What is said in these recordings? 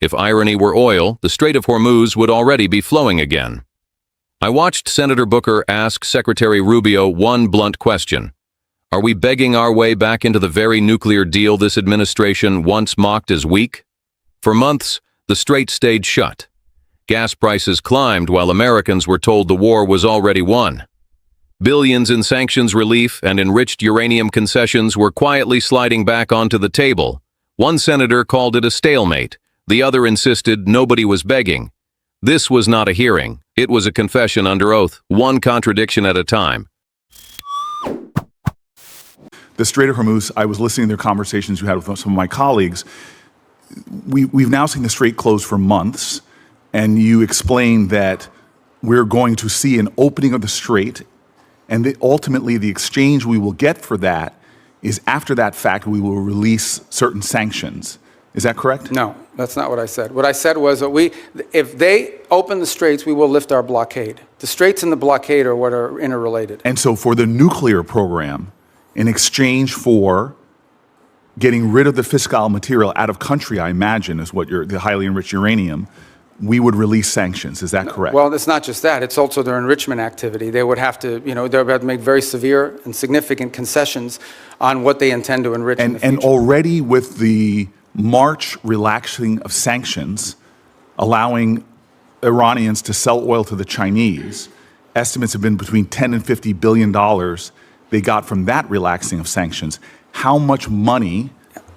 If irony were oil, the Strait of Hormuz would already be flowing again. I watched Senator Booker ask Secretary Rubio one blunt question. Are we begging our way back into the very nuclear deal this administration once mocked as weak? For months, the strait stayed shut. Gas prices climbed while Americans were told the war was already won. Billions in sanctions relief and enriched uranium concessions were quietly sliding back onto the table. One senator called it a stalemate. The other insisted nobody was begging. This was not a hearing. It was a confession under oath, one contradiction at a time. The Strait of Hormuz, I was listening to the conversations you had with some of my colleagues. We've now seen the strait close for months, and you explained that we're going to see an opening of the strait, and ultimately the exchange we will get for that is after that fact we will release certain sanctions. Is that correct? No, that's not what I said. What I said was that if they open the straits, we will lift our blockade. The straits and the blockade are what are interrelated. And so for the nuclear program, in exchange for getting rid of the fissile material out of country, I imagine, is what the highly enriched uranium, we would release sanctions. Is that correct? Well, it's not just that. It's also their enrichment activity. They would have to, they would have to make very severe and significant concessions on what they intend to enrich in the future. And already with the March relaxing of sanctions, allowing Iranians to sell oil to the Chinese, estimates have been between $10 and $50 billion they got from that relaxing of sanctions. How much money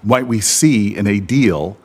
might we see in a deal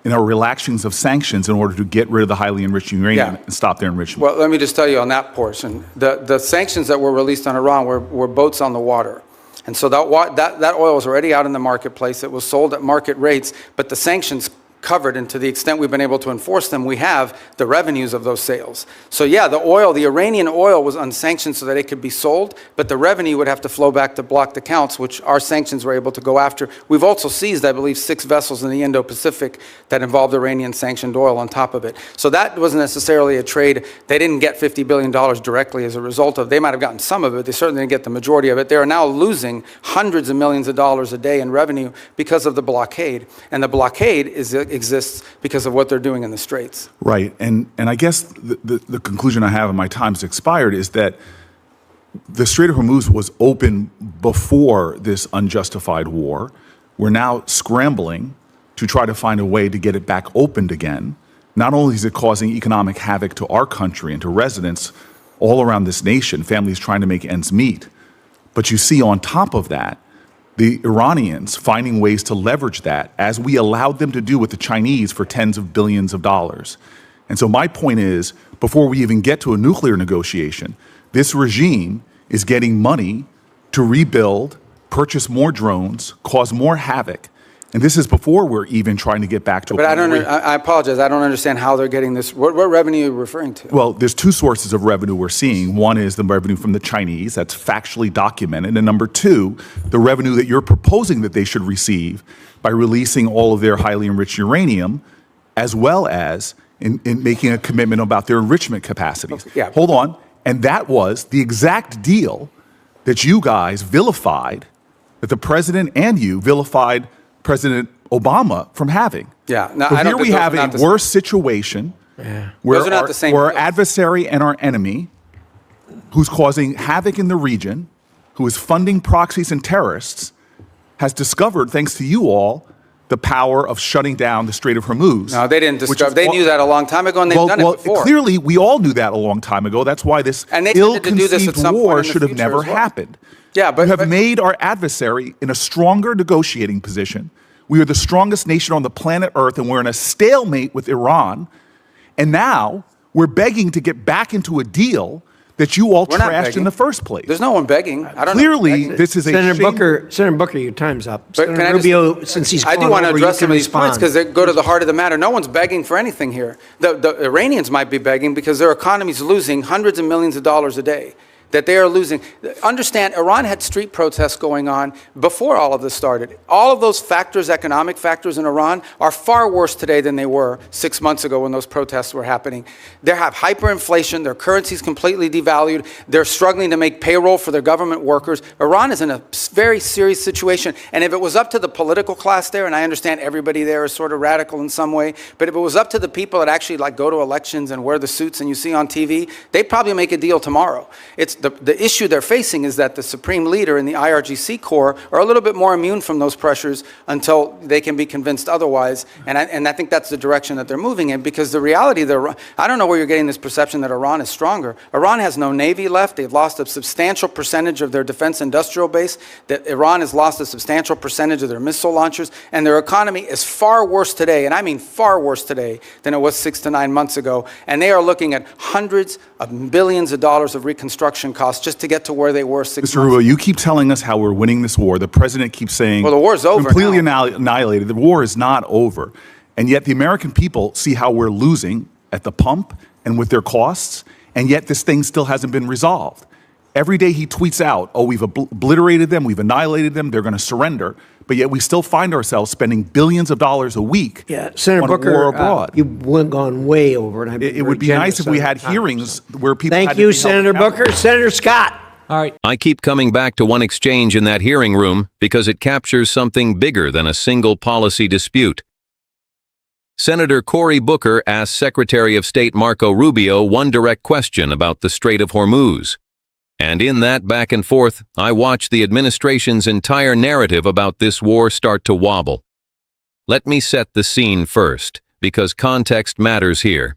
in our relaxings of sanctions in order to get rid of the highly enriched uranium and stop their enrichment? Well, let me just tell you on that portion. The sanctions that were released on Iran were boats on the water. And so that oil was already out in the marketplace. It was sold at market rates, but the sanctions covered, and to the extent we've been able to enforce them, we have the revenues of those sales. So yeah, the Iranian oil was unsanctioned so that it could be sold, but the revenue would have to flow back to blocked accounts, which our sanctions were able to go after. We've also seized, I believe, 6 vessels in the Indo-Pacific that involved Iranian sanctioned oil on top of it. So that wasn't necessarily a trade. They didn't get $50 billion directly as a result of. They might have gotten some of it. They certainly didn't get the majority of it. They are now losing hundreds of millions of dollars a day in revenue because of the blockade. And the blockade exists because of what they're doing in the straits. Right, and I guess the conclusion I have, and my time's expired, is that the Strait of Hormuz was open before this unjustified war. We're now scrambling to try to find a way to get it back opened again. Not only is it causing economic havoc to our country and to residents all around this nation, families trying to make ends meet, but you see on top of that, the Iranians finding ways to leverage that, as we allowed them to do with the Chinese for tens of billions of dollars. And so my point is, before we even get to a nuclear negotiation, this regime is getting money to rebuild, purchase more drones, cause more havoc. And this is before we're even trying to get back to a But I apologize, I don't understand how they're getting this. What revenue are you referring to? Well, there's 2 sources of revenue we're seeing. One is the revenue from the Chinese, that's factually documented. And number 2, the revenue that you're proposing that they should receive by releasing all of their highly enriched uranium, as well as in making a commitment about their enrichment capacities. Okay, yeah. Hold on. And that was the exact deal that you guys vilified, that the president and you vilified President Obama from having. Yeah. No, so here we have a worse situation where our adversary and our enemy, who's causing havoc in the region, who is funding proxies and terrorists, has discovered, thanks to you all, the power of shutting down the Strait of Hormuz. No, they didn't discover. They knew that a long time ago, and they've done it before. Clearly, we all knew that a long time ago. That's why this ill-conceived war should have never happened. Yeah, but you have made our adversary in a stronger negotiating position. We are the strongest nation on the planet Earth, and we're in a stalemate with Iran. And now we're begging to get back into a deal that you all trashed in the first place. There's no one begging. I don't Clearly, know. this is Senator Booker, your time's up. But Senator Rubio, since he's I do want to over, address some of these points respond. because they go to the heart of the matter. No one's begging for anything here. The Iranians might be begging because their economy's losing hundreds of millions of dollars a day. that they are losing. Understand, Iran had street protests going on before all of this started. All of those factors, economic factors in Iran, are far worse today than they were 6 months ago when those protests were happening. They have hyperinflation, their currency's completely devalued, they're struggling to make payroll for their government workers. Iran is in a very serious situation, and if it was up to the political class there, and I understand everybody there is sort of radical in some way, but if it was up to the people that actually like go to elections and wear the suits and you see on TV, they'd probably make a deal tomorrow. It's the issue they're facing is that the supreme leader and the IRGC Corps are a little bit more immune from those pressures until they can be convinced otherwise. And I think that's the direction that they're moving in, because the reality, I don't know where you're getting this perception that Iran is stronger. Iran has no navy left. They've lost a substantial percentage of their defense industrial base. That Iran has lost a substantial percentage of their missile launchers, and their economy is far worse today, and I mean far worse today, than it was 6 to 9 months ago. And they are looking at hundreds of billions of dollars of reconstruction costs just to get to where they were 6 months Mr. Rubio, ago. you keep telling us how we're winning this war. The president keeps saying, Well, the war's over completely now. annihilated. The war is not over. And yet the American people see how we're losing at the pump and with their costs, and yet this thing still hasn't been resolved. Every day he tweets out, oh, we've obliterated them, we've annihilated them, they're going to surrender. But yet we still find ourselves spending billions of dollars a week Senator on Booker, war abroad. you've gone way over, and It would be nice if we had hearings where people had Thank to you, be held Senator accountable. Booker. Senator Scott. All right. I keep coming back to one exchange in that hearing room because it captures something bigger than a single policy dispute. Senator Cory Booker asked Secretary of State Marco Rubio one direct question about the Strait of Hormuz. And in that back and forth, I watched the administration's entire narrative about this war start to wobble. Let me set the scene first, because context matters here.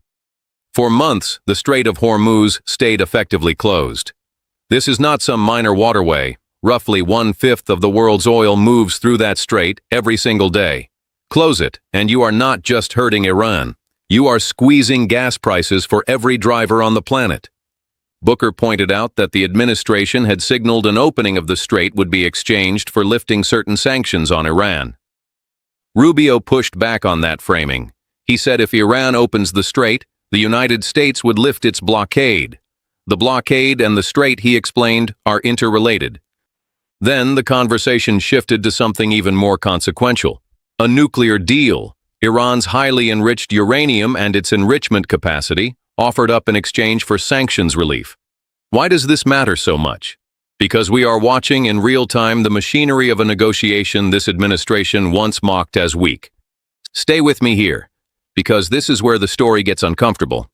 For months, the Strait of Hormuz stayed effectively closed. This is not some minor waterway. Roughly 1/5 of the world's oil moves through that strait every single day. Close it, and you are not just hurting Iran. You are squeezing gas prices for every driver on the planet. Booker pointed out that the administration had signaled an opening of the strait would be exchanged for lifting certain sanctions on Iran. Rubio pushed back on that framing. He said if Iran opens the strait, the United States would lift its blockade. The blockade and the strait, he explained, are interrelated. Then the conversation shifted to something even more consequential. A nuclear deal. Iran's highly enriched uranium and its enrichment capacity offered up in exchange for sanctions relief. Why does this matter so much? Because we are watching in real time the machinery of a negotiation this administration once mocked as weak. Stay with me here, because this is where the story gets uncomfortable.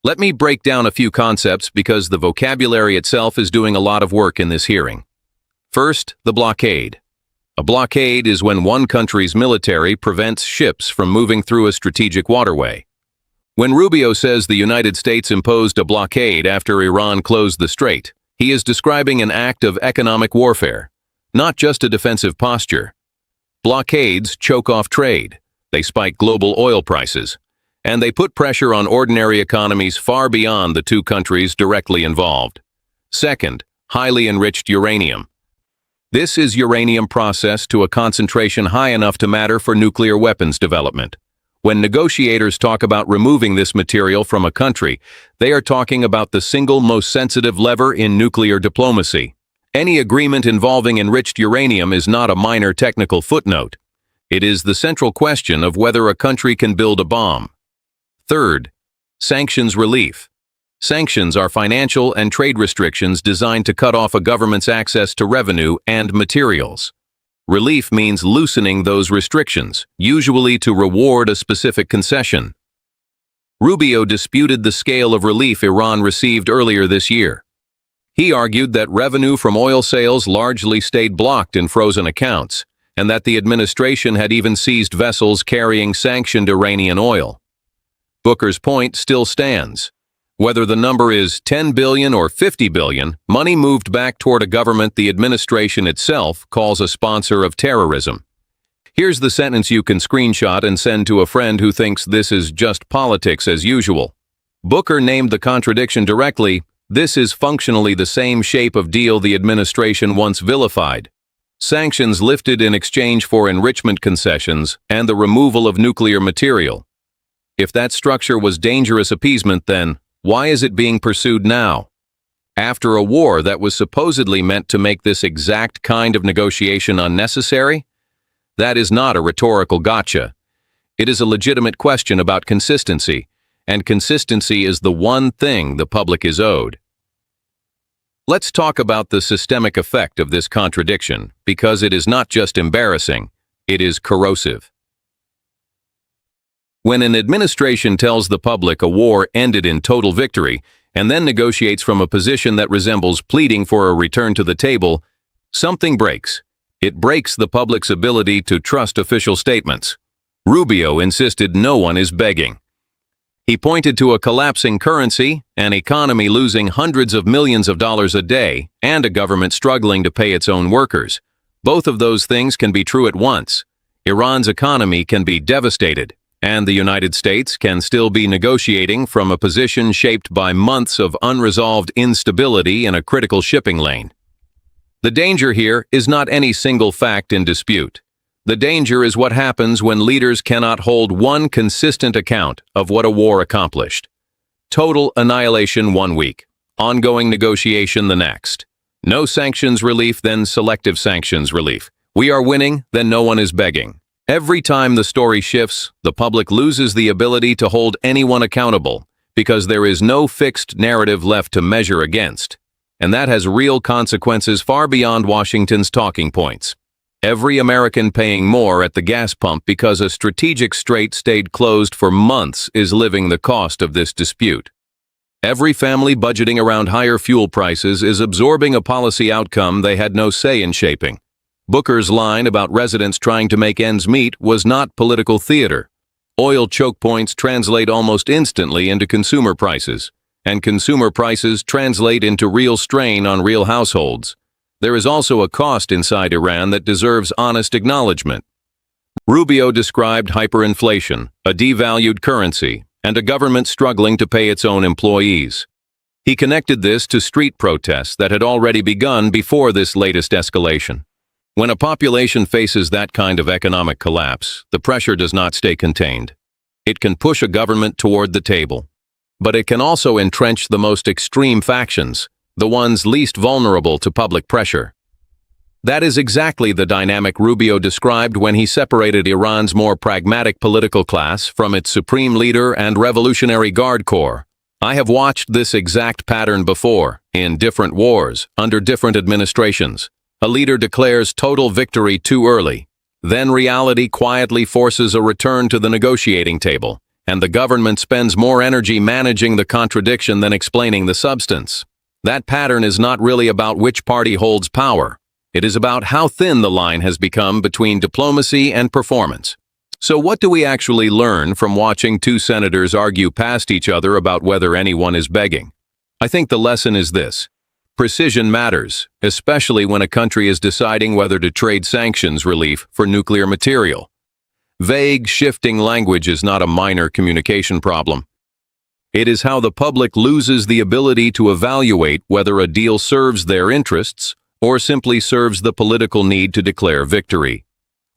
Let me break down a few concepts because the vocabulary itself is doing a lot of work in this hearing. First, the blockade. A blockade is when one country's military prevents ships from moving through a strategic waterway. When Rubio says the United States imposed a blockade after Iran closed the strait, he is describing an act of economic warfare, not just a defensive posture. Blockades choke off trade, they spike global oil prices, and they put pressure on ordinary economies far beyond the two countries directly involved. Second, highly enriched uranium. This is uranium processed to a concentration high enough to matter for nuclear weapons development. When negotiators talk about removing this material from a country, they are talking about the single most sensitive lever in nuclear diplomacy. Any agreement involving enriched uranium is not a minor technical footnote. It is the central question of whether a country can build a bomb. Third, sanctions relief. Sanctions are financial and trade restrictions designed to cut off a government's access to revenue and materials. Relief means loosening those restrictions, usually to reward a specific concession. Rubio disputed the scale of relief Iran received earlier this year. He argued that revenue from oil sales largely stayed blocked in frozen accounts, and that the administration had even seized vessels carrying sanctioned Iranian oil. Booker's point still stands. Whether the number is 10 billion or 50 billion, money moved back toward a government the administration itself calls a sponsor of terrorism. Here's the sentence you can screenshot and send to a friend who thinks this is just politics as usual. Booker named the contradiction directly. This is functionally the same shape of deal the administration once vilified. Sanctions lifted in exchange for enrichment concessions and the removal of nuclear material. If that structure was dangerous appeasement, then why is it being pursued now? After a war that was supposedly meant to make this exact kind of negotiation unnecessary? That is not a rhetorical gotcha. It is a legitimate question about consistency, and consistency is the one thing the public is owed. Let's talk about the systemic effect of this contradiction, because it is not just embarrassing, it is corrosive. When an administration tells the public a war ended in total victory, and then negotiates from a position that resembles pleading for a return to the table, something breaks. It breaks the public's ability to trust official statements. Rubio insisted no one is begging. He pointed to a collapsing currency, an economy losing hundreds of millions of dollars a day, and a government struggling to pay its own workers. Both of those things can be true at once. Iran's economy can be devastated, and the United States can still be negotiating from a position shaped by months of unresolved instability in a critical shipping lane. The danger here is not any single fact in dispute. The danger is what happens when leaders cannot hold one consistent account of what a war accomplished. Total annihilation 1 week, ongoing negotiation the next. No sanctions relief, then selective sanctions relief. We are winning, then no one is begging. Every time the story shifts, the public loses the ability to hold anyone accountable because there is no fixed narrative left to measure against. And that has real consequences far beyond Washington's talking points. Every American paying more at the gas pump because a strategic strait stayed closed for months is living the cost of this dispute. Every family budgeting around higher fuel prices is absorbing a policy outcome they had no say in shaping. Booker's line about residents trying to make ends meet was not political theater. Oil choke points translate almost instantly into consumer prices, and consumer prices translate into real strain on real households. There is also a cost inside Iran that deserves honest acknowledgement. Rubio described hyperinflation, a devalued currency, and a government struggling to pay its own employees. He connected this to street protests that had already begun before this latest escalation. When a population faces that kind of economic collapse, the pressure does not stay contained. It can push a government toward the table. But it can also entrench the most extreme factions, the ones least vulnerable to public pressure. That is exactly the dynamic Rubio described when he separated Iran's more pragmatic political class from its supreme leader and Revolutionary Guard Corps. I have watched this exact pattern before, in different wars, under different administrations. A leader declares total victory too early. Then reality quietly forces a return to the negotiating table, and the government spends more energy managing the contradiction than explaining the substance. That pattern is not really about which party holds power. It is about how thin the line has become between diplomacy and performance. So what do we actually learn from watching two senators argue past each other about whether anyone is begging? I think the lesson is this. Precision matters, especially when a country is deciding whether to trade sanctions relief for nuclear material. Vague, shifting language is not a minor communication problem. It is how the public loses the ability to evaluate whether a deal serves their interests or simply serves the political need to declare victory.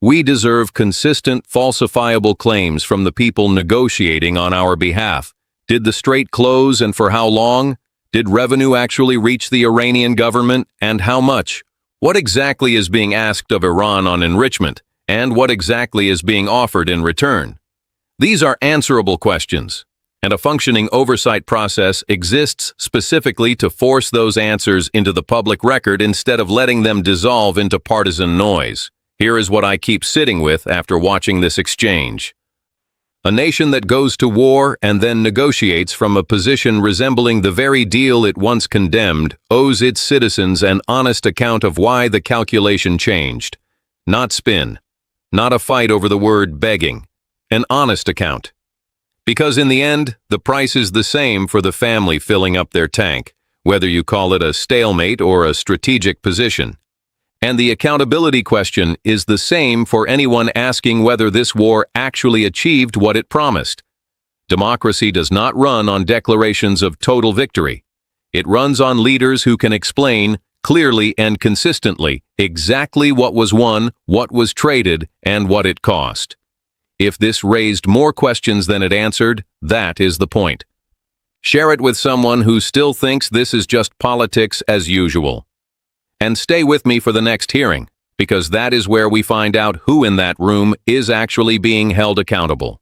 We deserve consistent, falsifiable claims from the people negotiating on our behalf. Did the strait close and for how long? Did revenue actually reach the Iranian government, and how much? What exactly is being asked of Iran on enrichment, and what exactly is being offered in return? These are answerable questions, and a functioning oversight process exists specifically to force those answers into the public record instead of letting them dissolve into partisan noise. Here is what I keep sitting with after watching this exchange. A nation that goes to war and then negotiates from a position resembling the very deal it once condemned owes its citizens an honest account of why the calculation changed. Not spin. Not a fight over the word begging. An honest account. Because in the end, the price is the same for the family filling up their tank, whether you call it a stalemate or a strategic position. And the accountability question is the same for anyone asking whether this war actually achieved what it promised. Democracy does not run on declarations of total victory. It runs on leaders who can explain, clearly and consistently, exactly what was won, what was traded, and what it cost. If this raised more questions than it answered, that is the point. Share it with someone who still thinks this is just politics as usual. And stay with me for the next hearing, because that is where we find out who in that room is actually being held accountable.